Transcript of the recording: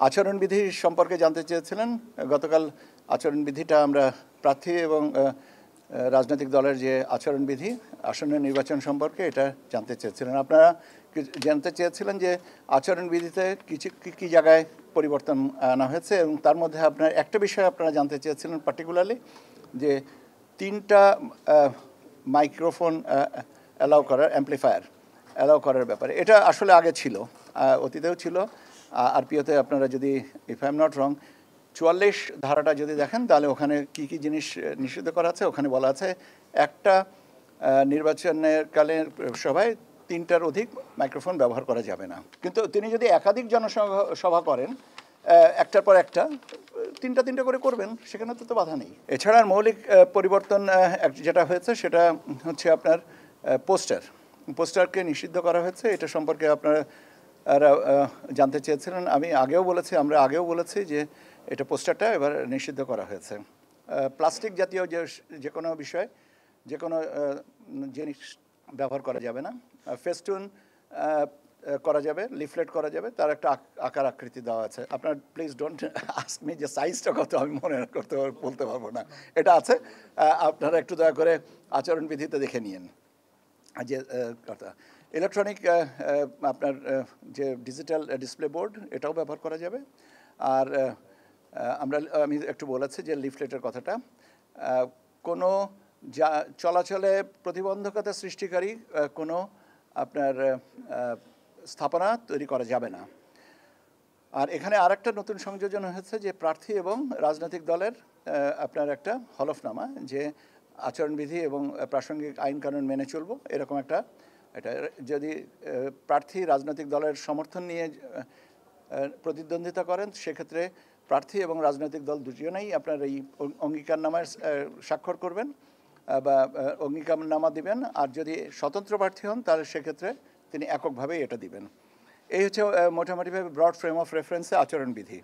আচরণবিধি সম্পর্কে জানতে চেয়েছিলেন। গতকাল আচরণবিধিটা আমরা প্রার্থী এবং রাজনৈতিক দলের যে আচরণবিধি আসন্ন নির্বাচন সম্পর্কে এটা জানতে চেয়েছিলেন। আপনারা জানতে চেয়েছিলেন যে আচরণবিধিতে কী জায়গায় পরিবর্তন আনা হয়েছে এবং তার মধ্যে আপনার একটা বিষয় আপনারা জানতে চেয়েছিলেন পার্টিকুলারলি যে 3টা মাইক্রোফোন অ্যালাউ করার অ্যাম্প্লিফায়ার অ্যালাউ করার ব্যাপারে। এটা আসলে আগে ছিল, অতীতেও ছিল। আরপিওতে আপনারা যদি if I am not wrong 44 ধারাটা যদি দেখেন তাহলে ওখানে কি কি জিনিস নিষিদ্ধ করা আছে। ওখানে বলা আছে একটা নির্বাচনের কালের সভায় 3টার অধিক মাইক্রোফোন ব্যবহার করা যাবে না। কিন্তু তিনি যদি একাধিক জনসভা করেন একটার পর একটা 3টা করে করবেন, সেখানে তো বাধা নেই। এছাড়া মৌলিক পরিবর্তন যেটা হয়েছে সেটা হচ্ছে আপনার পোস্টারকে নিষিদ্ধ করা হয়েছে। এটা সম্পর্কে আপনারা জানতে চেয়েছিলেন। আমরা আগেও বলেছি যে এটা পোস্টারটা এবার নিষিদ্ধ করা হয়েছে। প্লাস্টিক জাতীয় যে কোনো বিষয়, যে কোনো জিনিস ব্যবহার করা যাবে না। ফেস্টুন করা যাবে, লিফলেট করা যাবে, তার একটা আকার আকৃতি দেওয়া আছে। আপনার প্লিজ ডোন্ট আস্ক মি যে সাইজটা কত, আমি মনে বলতে পারবো না। এটা আছে, আপনারা একটু দয়া করে আচরণবিধিতে দেখে নিন। যে কথা ইলেকট্রনিক আপনার যে ডিজিটাল ডিসপ্লে বোর্ড এটাও ব্যবহার করা যাবে। আর আমি একটু বলেছি যে লিফলেটের কথাটা, কোনো চলাচলে প্রতিবন্ধকতা সৃষ্টিকারী কোনো আপনার স্থাপনা তৈরি করা যাবে না। আর এখানে আরেকটা নতুন সংযোজন হয়েছে যে প্রার্থী এবং রাজনৈতিক দলের আপনার একটা হলফনামা যে আচরণবিধি এবং প্রাসঙ্গিক আইন কানুন মেনে চলব, এরকম একটা। এটা যদি প্রার্থী রাজনৈতিক দলের সমর্থন নিয়ে প্রতিদ্বন্দ্বিতা করেন, সেক্ষেত্রে প্রার্থী এবং রাজনৈতিক দল দুজনেই আপনার এই অঙ্গীকারনামায় স্বাক্ষর করবেন বা অঙ্গীকারনামা দিবেন। আর যদি স্বতন্ত্র প্রার্থী হন তাহলে সেক্ষেত্রে তিনি এককভাবেই এটা দিবেন। এই হচ্ছে মোটামুটিভাবে ব্রড ফ্রেম অফ রেফারেন্সে আচরণবিধি।